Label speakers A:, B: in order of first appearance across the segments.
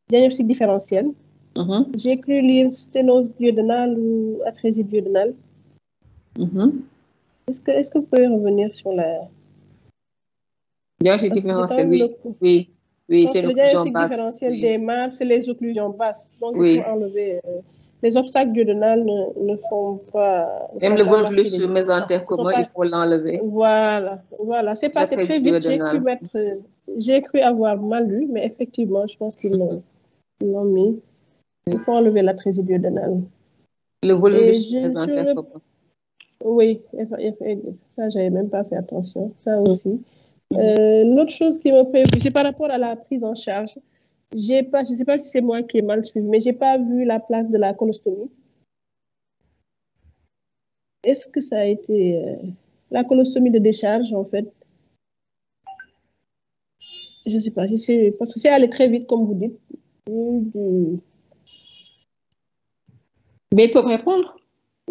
A: diagnostic différentiel. J'ai cru lire sténose duodénale ou atrésie duodénale. Est-ce que vous pouvez revenir sur la...
B: Diagnostic différentiel, oui. Oui, c'est une occlusion basse.
A: Le diagnostic différentiel des mares, c'est les occlusions basses. Donc, il faut enlever... les obstacles duodénals ne font pas...
B: Même le volvulus sur mésentère commun, il faut l'enlever.
A: Voilà. C'est passé très vite. J'ai cru avoir mal lu, mais effectivement, je pense qu'ils l'ont mis. Il faut enlever l'atrésie duodénale.
B: Le volvulus sur mésentère commun.
A: Oui, ça, j'avais même pas fait attention. Ça aussi. L'autre chose qui me préoccupe, c'est par rapport à la prise en charge. Je ne sais pas si c'est moi qui ai mal suivi, mais j'ai pas vu la place de la colostomie. Est-ce que ça a été la colostomie de décharge, en fait? Je ne sais pas si c'est... Parce que c'est allé très vite, comme vous dites.
B: Mais ils peuvent répondre.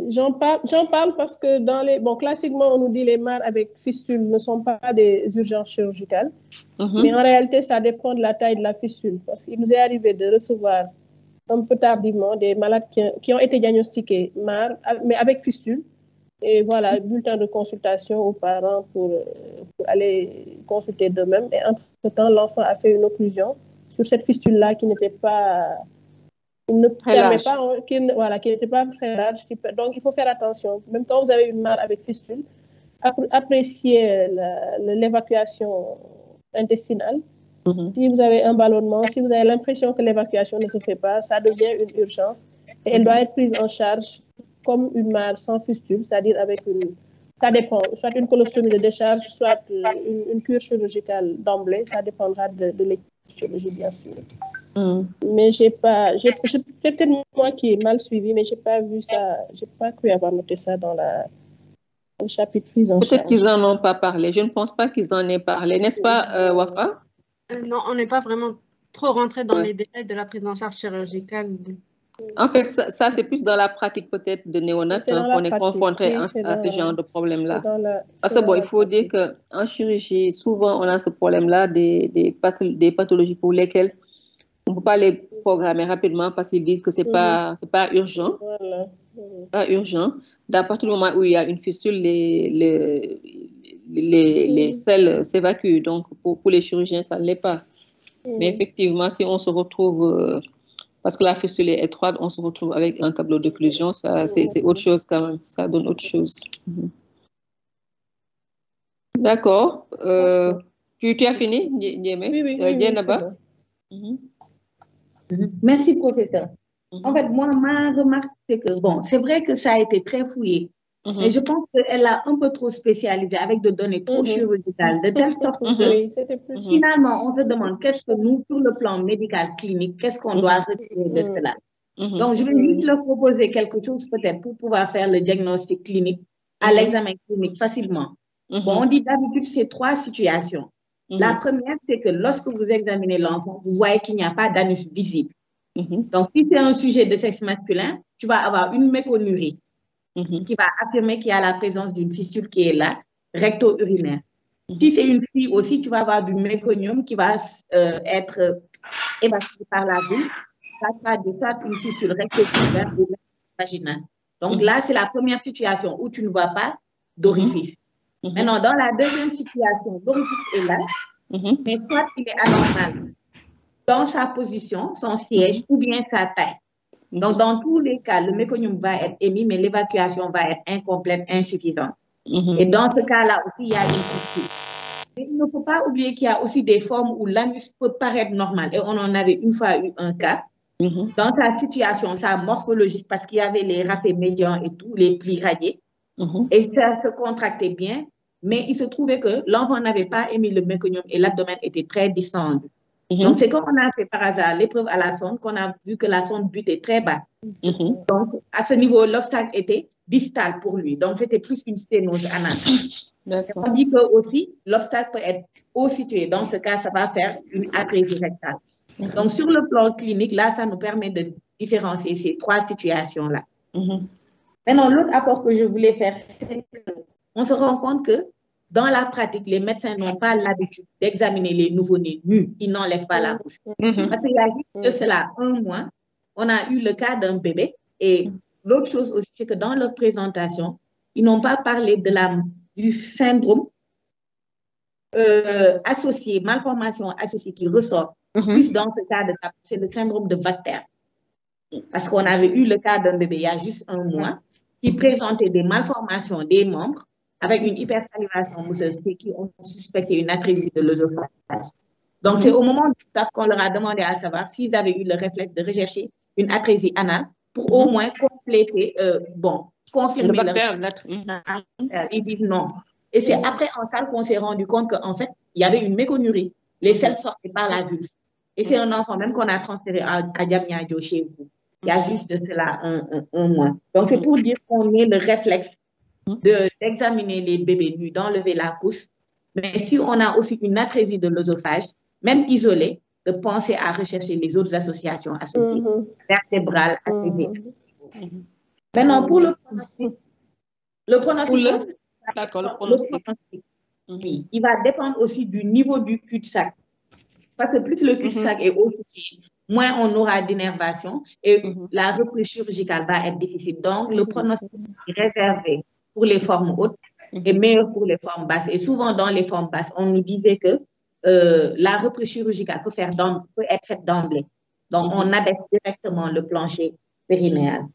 A: J'en parle parce que classiquement, on nous dit les mares avec fistule ne sont pas des urgences chirurgicales. Mais en réalité, ça dépend de la taille de la fistule. Parce qu'il nous est arrivé de recevoir un peu tardivement des malades qui ont été diagnostiqués mares, mais avec fistule. Et voilà, bulletin de consultation aux parents pour aller consulter d'eux-mêmes. Et entre-temps, l'enfant a fait une occlusion sur cette fistule-là qui n'était pas... qui n'était pas très large. Donc, il faut faire attention. Même quand vous avez une mare avec fistule, appréciez l'évacuation intestinale. Si vous avez un ballonnement, si vous avez l'impression que l'évacuation ne se fait pas, ça devient une urgence. Et elle doit être prise en charge comme une mare sans fistule, c'est-à-dire avec ça dépend, soit une colostomie de décharge, soit une cure chirurgicale d'emblée. Ça dépendra de l'étiologie, bien sûr. Mais c'est peut-être moi qui ai mal suivi, mais j'ai pas vu ça, j'ai pas cru avoir noté ça dans le chapitre prise en charge.
B: Peut-être qu'ils en ont pas parlé. Je ne pense pas qu'ils en aient parlé, n'est-ce pas, Wafa?
C: Non, on n'est pas vraiment trop rentré dans les détails de la prise en charge chirurgicale.
B: En fait, ça c'est plus dans la pratique peut-être de néonat qu'on est confronté à ce genre de problème-là. Parce que il faut dire qu'en chirurgie, souvent on a ce problème-là des pathologies pour lesquelles on ne peut pas les programmer rapidement parce qu'ils disent que c'est pas urgent. Pas urgent. À partir du moment où il y a une fistule, les selles s'évacuent. Donc, pour les chirurgiens, ça ne l'est pas. Mais effectivement, si on se retrouve, parce que la fistule est étroite, on se retrouve avec un tableau d'occlusion, c'est autre chose quand même. Ça donne autre chose. D'accord. Tu as fini, Ndiémé?
A: Oui.
D: Merci, professeur. En fait, moi, ma remarque, c'est que, c'est vrai que ça a été très fouillé, mais je pense qu'elle a un peu trop spécialisé avec des données trop chirurgicales, de telle sorte que finalement, on se demande qu'est-ce que nous, sur le plan médical clinique, qu'est-ce qu'on doit retirer de cela. Donc, je vais juste leur proposer quelque chose peut-être pour pouvoir faire le diagnostic clinique à l'examen clinique facilement. On dit d'habitude, c'est 3 situations. La première, c'est que lorsque vous examinez l'enfant, vous voyez qu'il n'y a pas d'anus visible. Donc, si c'est un sujet de sexe masculin, tu vas avoir une méconurie qui va affirmer qu'il y a la présence d'une fistule qui est là, recto-urinaire. Si c'est une fille aussi, tu vas avoir du méconium qui va être évacué par la bouche. Ça sera de soit une fistule recto-urinaire ou vaginale. Donc là, c'est la première situation où tu ne vois pas d'orifice. Maintenant, dans la deuxième situation, l'orifice est là, mais soit il est anormal dans sa position, son siège ou bien sa taille. Donc, dans tous les cas, le méconium va être émis, mais l'évacuation va être incomplète, insuffisante. Et dans ce cas-là aussi, il y a une fistule. Mais il ne faut pas oublier qu'il y a aussi des formes où l'anus peut paraître normal. Et on en avait une fois eu un cas. Dans sa situation, sa morphologique, parce qu'il y avait les rafets médians et tous les plis radiés. Et ça se contractait bien. Mais il se trouvait que l'enfant n'avait pas émis le méconium et l'abdomen était très distendu. Donc, c'est quand on a fait par hasard l'épreuve à la sonde qu'on a vu que la sonde butait très bas. Donc, à ce niveau, l'obstacle était distal pour lui. Donc, c'était plus une sténose anale. On dit que aussi, l'obstacle peut être haut situé. Dans ce cas, ça va faire une atrésie rectale. Donc, sur le plan clinique, là, ça nous permet de différencier ces 3 situations-là. Maintenant, l'autre apport que je voulais faire, c'est qu'on se rend compte que dans la pratique, les médecins n'ont pas l'habitude d'examiner les nouveau-nés nus. Ils n'enlèvent pas la couche. Parce qu'il y a juste de cela 1 mois, on a eu le cas d'un bébé. Et l'autre chose aussi, c'est que dans leur présentation, ils n'ont pas parlé du syndrome associé, malformation associée qui ressort. Plus dans ce cas de cas, c'est le syndrome de Vachter. Parce qu'on avait eu le cas d'un bébé il y a juste 1 mois qui présentait des malformations des membres avec une hypersalivation mousseuse qui ont suspecté une atrésie de l'œsophage. Donc, c'est au moment du TAF qu'on leur a demandé à savoir s'ils avaient eu le réflexe de rechercher une atrésie anale pour au moins compléter, confirmer ils disent non. Et c'est après en salle qu'on s'est rendu compte qu'en fait, il y avait une méconurie. Les selles sortaient par la vulve. Et c'est un enfant même qu'on a transféré à Diamniadio chez vous. Il y a juste de cela 1 mois. Donc, c'est pour dire qu'on ait le réflexe d'examiner les bébés nus, d'enlever la couche. Mais si on a aussi une atrésie de l'œsophage, même isolée, de penser à rechercher les autres associations associées, vertébrales, atrésie. Maintenant, pour le pronostic, oui, il va dépendre aussi du niveau du cul-de-sac. Parce que plus le cul-de-sac est haut, moins on aura d'innervation et la reprise chirurgicale va être difficile. Donc, le pronostic est réservé pour les formes hautes et meilleur pour les formes basses. Et souvent, dans les formes basses, on nous disait que la reprise chirurgicale peut être faite d'emblée. Donc, on abaisse directement le plancher périnéal.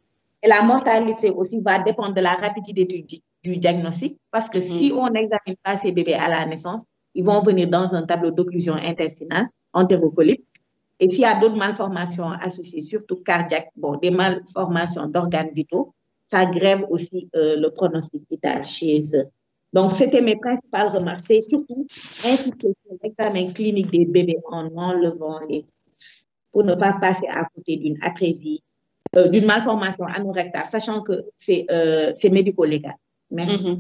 D: Et la mortalité aussi va dépendre de la rapidité du diagnostic, parce que si on n'examine pas ces bébés à la naissance, ils vont venir dans un tableau d'occlusion intestinale, entérocolite. Et s'il y a d'autres malformations associées, surtout cardiaques, des malformations d'organes vitaux, ça grève aussi le pronostic vital chez eux. Donc, c'était mes principales remarques. C'est surtout insister sur l'examen clinique des bébés en enlevant les pour ne pas passer à côté d'une atrésie, d'une malformation anorectale, sachant que c'est médico-légal. Merci.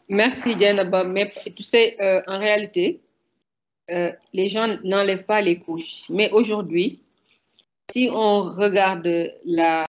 B: Merci, Diana. Mais tu sais, en réalité, les gens n'enlèvent pas les couches. Mais aujourd'hui, si on regarde